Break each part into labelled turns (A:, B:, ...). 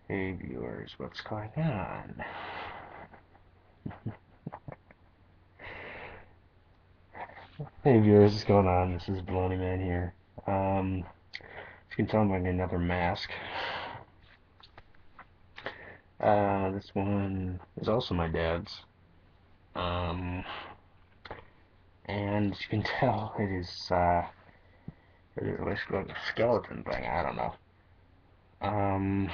A: Hey viewers, what's going on? Hey viewers, what's going on? This is Baloney Man here. As you can tell, I'm wearing another mask. This one is also my dad's. Um, and as you can tell, it is like a skeleton thing. I don't know. Um,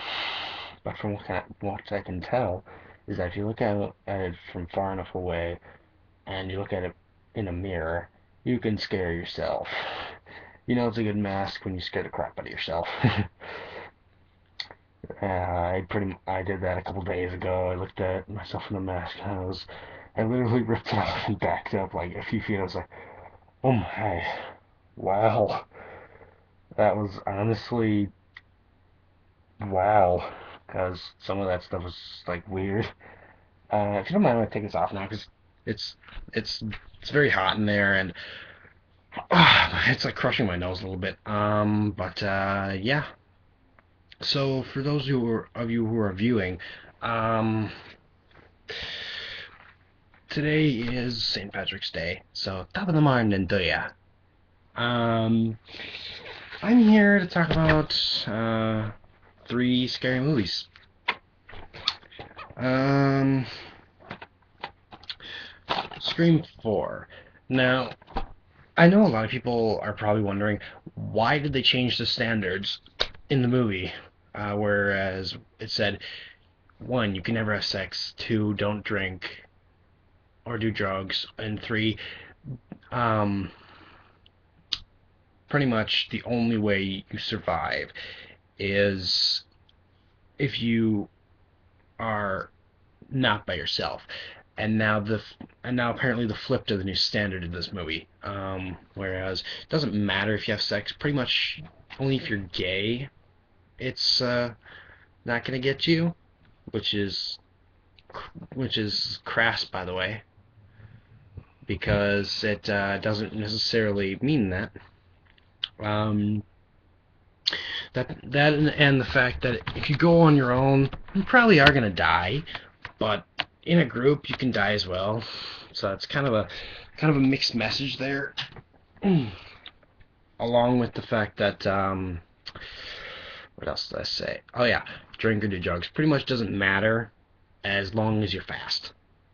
A: but from what I can tell, is that if you look at it from far enough away, and you look at it in a mirror, you can scare yourself. You know it's a good mask when you scare the crap out of yourself. I did that a couple days ago. I looked at myself in the mask and I literally ripped it off and backed up like a few feet. I was like, oh my, wow, that was honestly wow, because some of that stuff was like weird. If you don't mind, I'm gonna take this off now because it's it's it's very hot in there and it's like crushing my nose a little bit. But yeah. So for those of you who are viewing, um, today is St. Patrick's Day. So top of the morning to ya. Um, I'm here to talk about three scary movies. Um, Scream 4. Now, I know a lot of people are probably wondering why did they change the standards in the movie, whereas it said one, you can never have sex, two, don't drink or do drugs, and three, um, pretty much the only way you survive is if you are not by yourself. And now apparently the flip to the new standard in this movie. Whereas it doesn't matter if you have sex, pretty much only if you're gay, it's not gonna get you, which is crass, by the way, because it doesn't necessarily mean that. Um, and the fact that if you go on your own, you probably are gonna die, but in a group you can die as well. So it's kind of a mixed message there, along with the fact that what else did I say? Oh yeah, drink or do drugs pretty much doesn't matter as long as you're fast.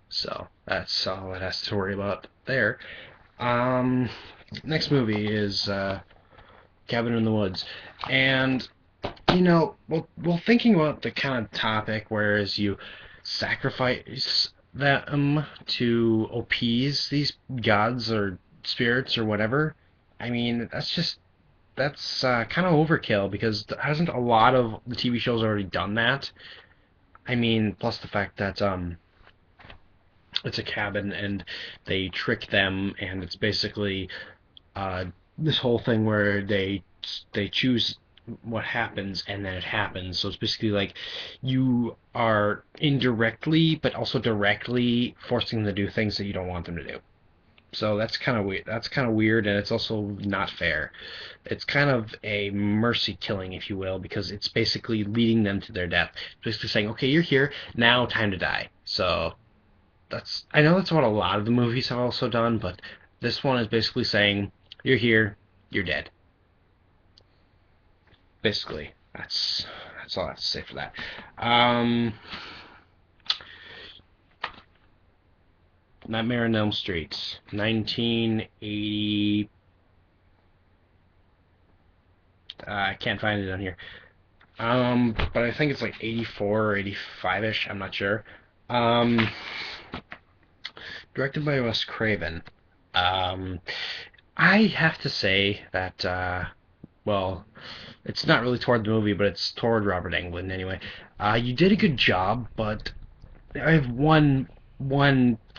A: So that's all it has to worry about there. Um, Next movie is Cabin in the Woods, and thinking about the kind of topic, whereas you sacrifice them to appease these gods or spirits or whatever. I mean, that's kind of overkill because hasn't a lot of the TV shows already done that? I mean, plus the fact that it's a cabin and they trick them, and it's basically uh, this whole thing where they choose what happens and then it happens. So it's basically like you are indirectly but also directly forcing them to do things that you don't want them to do. So that's kind of weird. That's kind of weird, and it's also not fair. It's kind of a mercy killing, if you will, because it's basically leading them to their death. It's basically saying, "Okay, you're here now, time to die." So I know that's what a lot of the movies have also done, but this one is basically saying, "You're here, you're dead." Basically, that's all I have to say for that. Um, Nightmare on Elm Street, 1980. I can't find it on here. But I think it's like 84 or 85-ish. I'm not sure. Um, Directed by Wes Craven. Um, I have to say that, well, it's not really toward the movie, but it's toward Robert Englund anyway. You did a good job, but I have one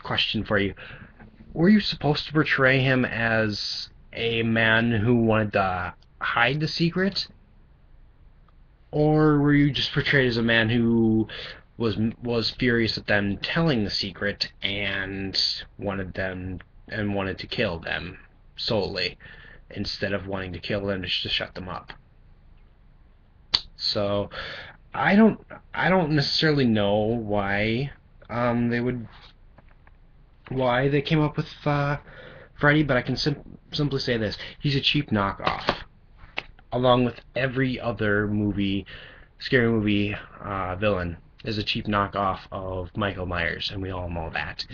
A: question for you. Were you supposed to portray him as a man who wanted to hide the secret, or were you just portrayed as a man who was furious at them telling the secret and wanted to kill them solely instead of wanting to kill them to shut them up? So I don't I don't necessarily know they would why they came up with Freddy, but I can simply say this: he's a cheap knockoff, along with every other scary movie villain is a cheap knockoff of Michael Myers, and we all know that.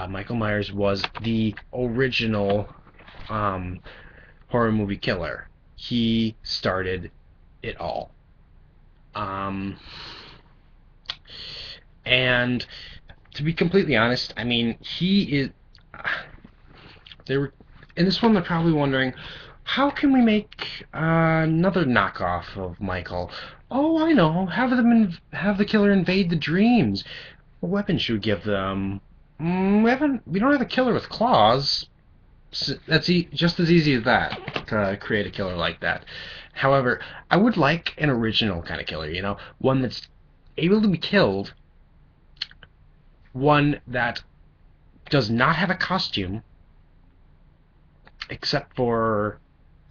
A: Michael Myers was the original um, horror movie killer. He started it all. Um, and to be completely honest, I mean, he is. They were in this one. They're probably wondering, how can we make another knockoff of Michael? Oh, I know. Have the killer invade the dreams. What weapon should we give them? We don't have a killer with claws. That's just as easy as that to create a killer like that. However, I would like an original kind of killer. One that's able to be killed, one that does not have a costume except for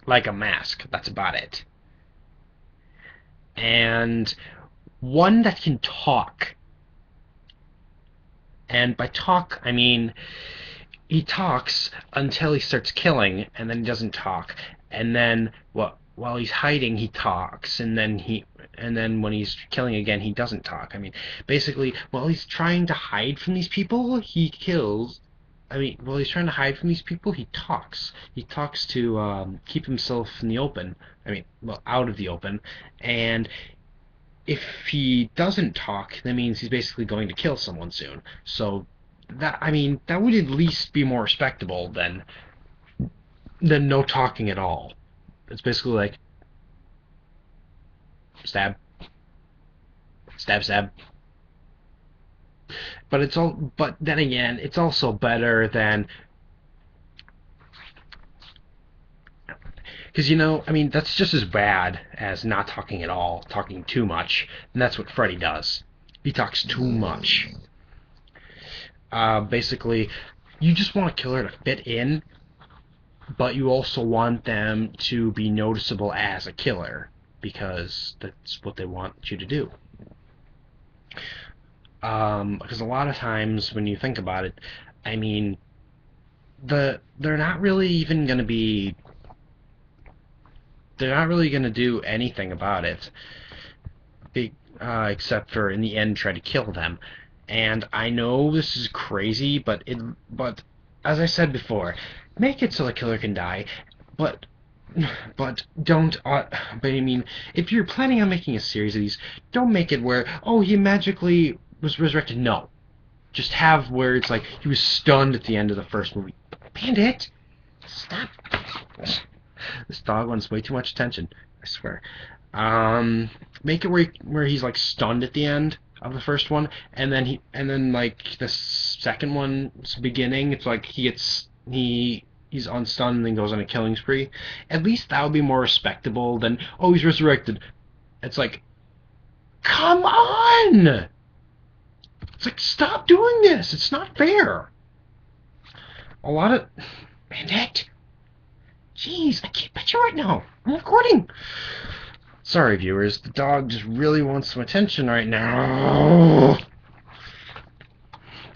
A: like a mask. That's about it. And one that can talk. And by talk, I mean he talks until he starts killing, and then he doesn't talk. And then while he's hiding, he talks, and then when he's killing again, he doesn't talk. I mean, basically, while he's trying to hide from these people, he kills. I mean, while he's trying to hide from these people, he talks. He talks to keep himself in the open. I mean, well, out of the open. And if he doesn't talk, that means he's basically going to kill someone soon. So that would at least be more respectable than no talking at all. It's basically like stab, stab, stab. But then again, it's also better than because I mean, that's just as bad as not talking at all, talking too much, and that's what Freddy does. He talks too much. Basically, you just want a killer to fit in, but you also want them to be noticeable as a killer because that's what they want you to do. Because a lot of times when you think about it, I mean, they're not really even going to be. They're not really going to do anything about it, except for in the end try to kill them. And I know this is crazy, but as I said before, make it so the killer can die, but don't. But I mean, if you're planning on making a series of these, don't make it where he magically was resurrected. No, just have where it's like he was stunned at the end of the first movie. Bandit, stop. This dog wants way too much attention. I swear. Make it where he's like stunned at the end of the first one, and then like the second one's beginning, it's like he's unstunned and then goes on a killing spree. At least that would be more respectable than he's resurrected. It's like, come on! It's like, stop doing this. It's not fair. A lot of Bandit. Jeez, I can't bet you right now. I'm recording. Sorry, viewers. The dog just really wants some attention right now.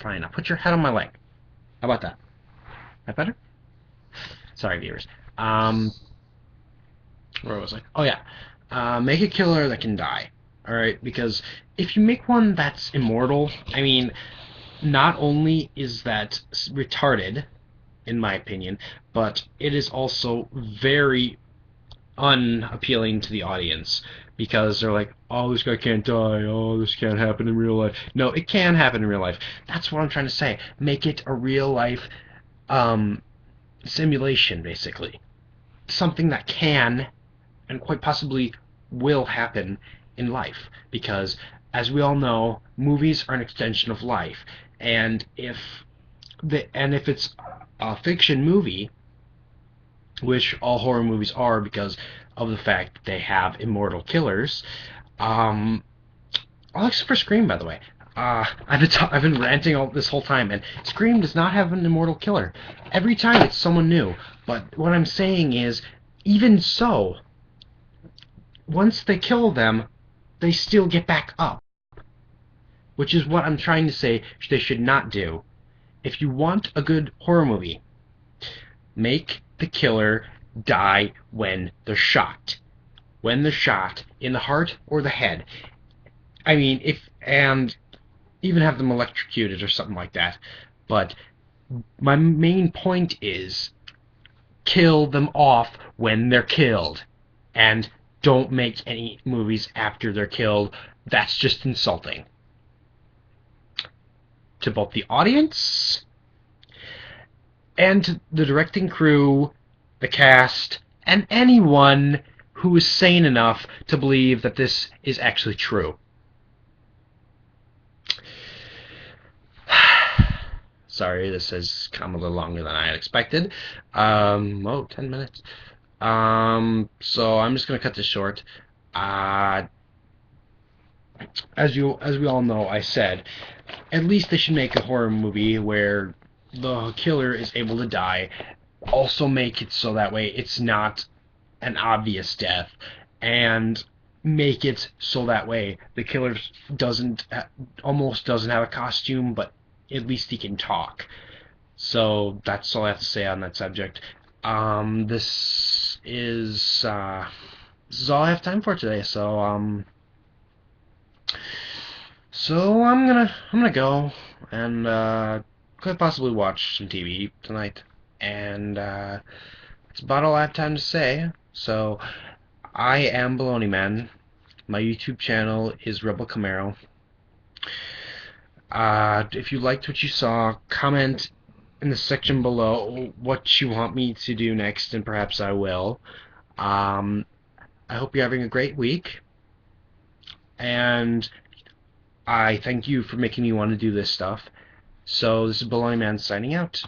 A: Fine, I'll put your head on my leg. How about that? That better? Sorry, viewers. Where was I? Oh, yeah. Make a killer that can die. Alright? Because if you make one that's immortal, I mean, not only is that retarded, in my opinion, but it is also very unappealing to the audience because they're like, this guy can't die, this can't happen in real life. No, it can happen in real life. That's what I'm trying to say. Make it a real life simulation, basically. Something that can and quite possibly will happen in life because, as we all know, movies are an extension of life, and if it's a fiction movie, which all horror movies are because of the fact that they have immortal killers. All except for Scream, by the way. I've been ranting all this whole time, and Scream does not have an immortal killer. Every time it's someone new. But what I'm saying is, even so, once they kill them, they still get back up, which is what I'm trying to say they should not do. If you want a good horror movie, make the killer die when they're shot. When they're shot in the heart or the head. I mean, and even have them electrocuted or something like that. But my main point is kill them off when they're killed. And don't make any movies after they're killed. That's just insulting to both the audience and to the directing crew, the cast, and anyone who is sane enough to believe that this is actually true. Sorry, this has come a little longer than I had expected. 10 minutes. So I'm just gonna cut this short. As we all know, I said at least they should make a horror movie where the killer is able to die. Also make it so that way it's not an obvious death, and make it so that way the killer almost doesn't have a costume, but at least he can talk. So that's all I have to say on that subject. This is all I have time for today. So I'm gonna go and could possibly watch some TV tonight, and that's about all I have time to say. So I am Baloney Man. My YouTube channel is Rebel Camaro. If you liked what you saw, comment in the section below what you want me to do next, and perhaps I will. I hope you're having a great week, and I thank you for making me want to do this stuff. So this is Baloney Man signing out.